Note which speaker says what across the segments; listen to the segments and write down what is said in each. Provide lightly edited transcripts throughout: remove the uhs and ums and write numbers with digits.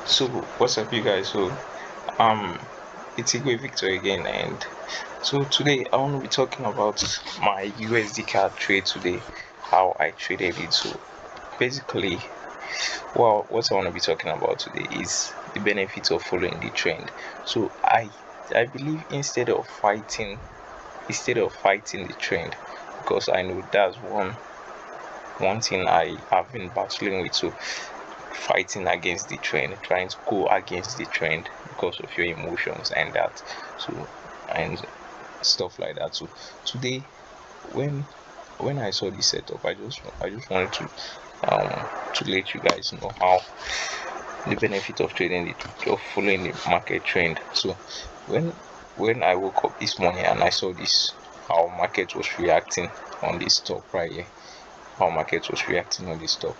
Speaker 1: So what's up, you guys? Um it's Igwe Victor again, and so today I want to be talking about my USD card trade today, how I traded it. So basically, well, what I want to be talking about today is the benefits of following the trend. So I believe instead of fighting the trend, because I know that's one thing I have been battling with. So fighting against the trend, trying to go against the trend because of your emotions and that. So and stuff like that. So today, when I saw this setup, I just wanted to let you guys know how the benefit of of following the market trend. So when I woke up this morning and I saw this, how market was reacting on this top right here, how market was reacting on this top.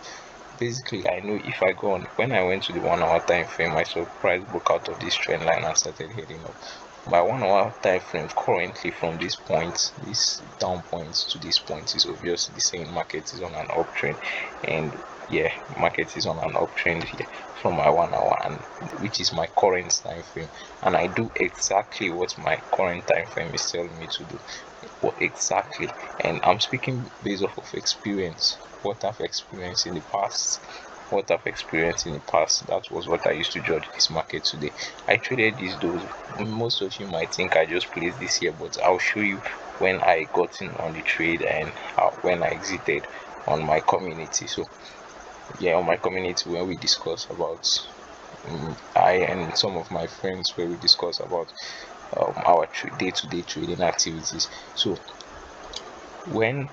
Speaker 1: Basically, I know if I go on, when I went to the 1 hour time frame, I saw price broke out of this trend line and started heading up. My 1 hour time frame currently, from this point, this down point to this point, is obviously saying market is on an uptrend. And yeah, market is on an uptrend here from my 1 hour, and which is my current time frame, and I do exactly what my current time frame is telling me to do. What exactly? And I'm speaking based off of experience, what I've experienced in the past. That was what I used to judge this market today. I traded these those. Most of you might think I just placed this here, but I'll show you when I got in on the trade and when I exited on my community. So yeah, on my community, when we discuss about I and some of my friends, where we discuss about our day-to-day trading activities. So when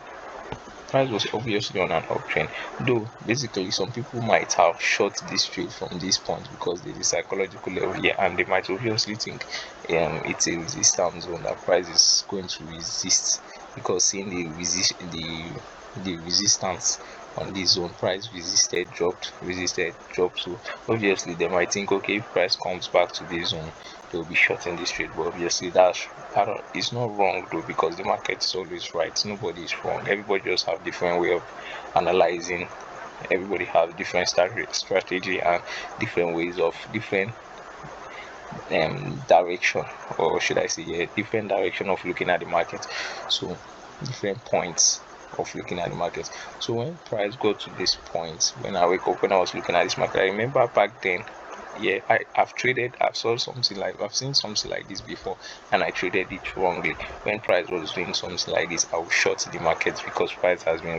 Speaker 1: price was obviously on an uptrend, though basically some people might have short this trade from this point because there's a psychological level here, and they might obviously think it's a resistance zone that price is going to resist, because seeing the resistance on this zone, price resisted, dropped. So obviously they might think, okay, if price comes back to this zone, they'll be shorting this trade. But obviously it's not wrong though, because the market is always right. Nobody is wrong. Everybody just have different way of analyzing. Everybody has different strategy and different ways of different direction, or should I say, yeah, different direction of looking at the market. So different points of looking at the market. So when price got to this point, when I wake up, when I was looking at this market, I remember back then, yeah, I've seen something like this before, and I traded it wrongly. When price was doing something like this, I would short the market because price has been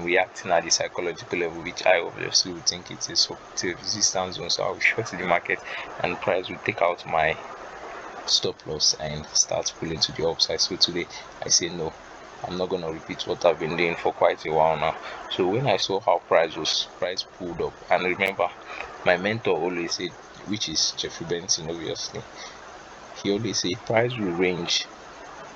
Speaker 1: reacting at the psychological level, which I obviously would think it's a resistance zone. So I will short the market, and price will take out my stop loss and start pulling to the upside. So today I say no, I'm not gonna repeat what I've been doing for quite a while now. So when I saw how price pulled up, and remember, my mentor always said, which is Jeffrey Benson, obviously, he always said price will range,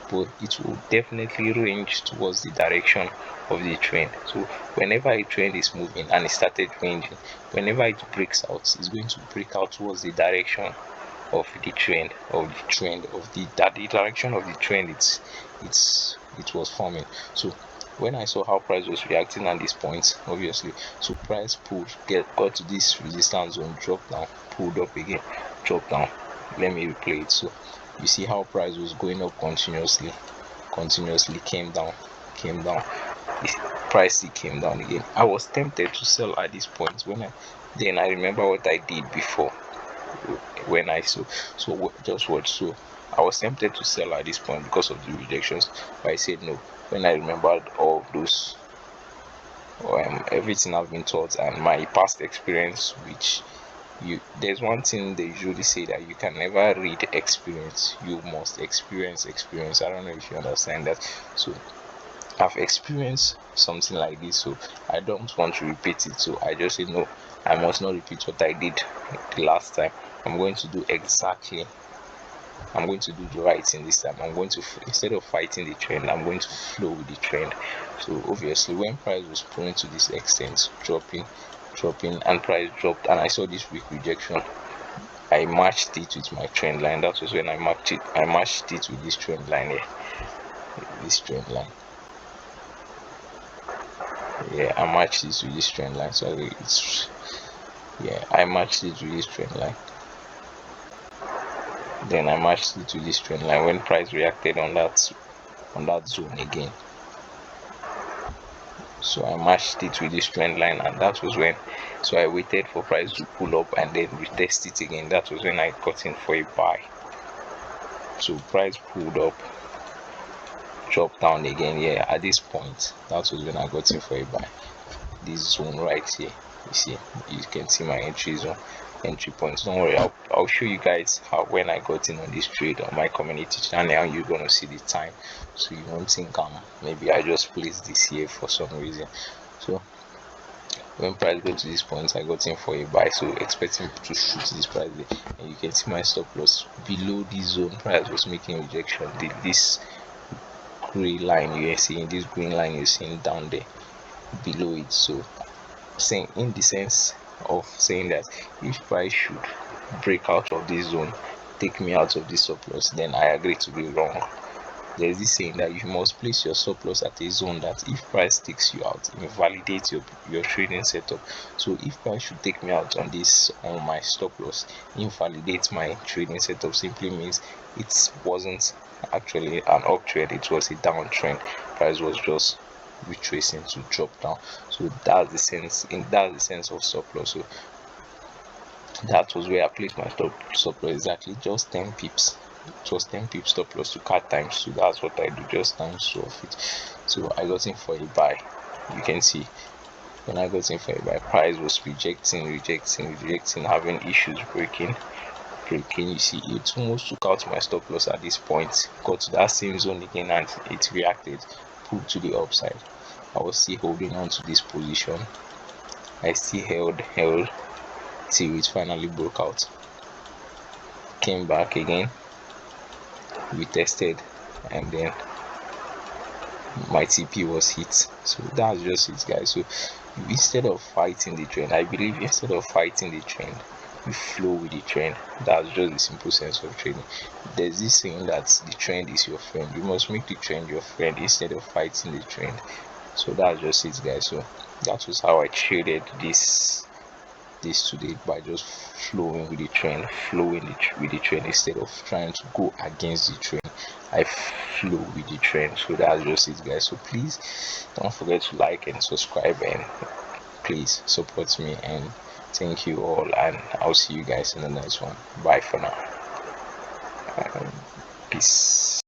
Speaker 1: but it will definitely range towards the direction of the trend. So whenever a trend is moving and it started ranging, whenever it breaks out, it's going to break out towards the direction of the direction of the trend it was forming. So when I saw how price was reacting at this point, obviously, so price got to this resistance zone, dropped down, pulled up again, dropped down. Let me replay it. So you see how price was going up continuously, came down, the price still came down again. I was tempted to sell at this point. Then I remember what I did before, when I saw. So just what so I was tempted to sell at this point because of the rejections, but I said no when I remembered all of those, everything I've been taught and my past experience. Which there's one thing they usually say, that you can never read experience, you must experience. I don't know if you understand that. So I've experienced something like this, so I don't want to repeat it. So I just say no, I must not repeat what I did the last time. I'm going to do the right thing this time. I'm going to, instead of fighting the trend, I'm going to flow with the trend. So obviously, when price was pulling to this extent, dropping, and price dropped, and I saw this weak rejection, I matched it with my trend line. That was when I matched it with this trend line here. This trend line. Yeah, I matched this with this trend line. So Yeah, I matched it with this trend line. Then I matched it to this trend line when price reacted on that zone again. So I matched it with this trend line, and that was when, so I waited for price to pull up and then retest it again. That was when I got in for a buy. So price pulled up, dropped down again. Yeah, at this point, that was when I got in for a buy. This zone right here, you see, you can see my entry zone, entry points. Don't worry, I'll show you guys how, when I got in on this trade on my community channel. You're gonna see the time, so you won't think maybe I just placed this here for some reason. So when price got to this point, I got in for a buy, so expecting to shoot this price there. And you can see my stop loss below this zone. Price was making rejection. This gray line you're seeing, this green line you're seeing down there below it. So saying, in the sense of saying that if price should break out of this zone, take me out of this surplus, then I agree to be wrong. There's this saying that you must place your surplus at a zone that if price takes you out, invalidates your trading setup. So if price should take me out on this, on my stop loss, invalidate my trading setup, simply means it wasn't actually an uptrend, it was a downtrend. Price was just retracing to drop down. So that's the sense of stop loss. So that was where I placed my stop loss, exactly just 10 pips. It was 10 pips stop loss to cut times 2. That's what I do, just times 2 of it. So I got in for a buy. You can see when I got in for a buy, price was rejecting, having issues breaking. You see, it almost took out my stop loss at this point, got to that same zone again, and it reacted, pulled to the upside. I was still holding on to this position. I still held till it finally broke out. Came back again, retested, and then my TP was hit. So that's just it, guys. So instead of fighting the trend, I believe instead of fighting the trend, you flow with the trend. That's just the simple sense of trading. There's this saying that the trend is your friend. You must make the trend your friend instead of fighting the trend. So that's just it, guys. So that was how I traded this today, by just flowing with the trend, with the trend instead of trying to go against the trend. I flow with the trend. So that's just it, guys. So please don't forget to like and subscribe, and please support me, and thank you all, and I'll see you guys in the next one. Bye for now. Peace.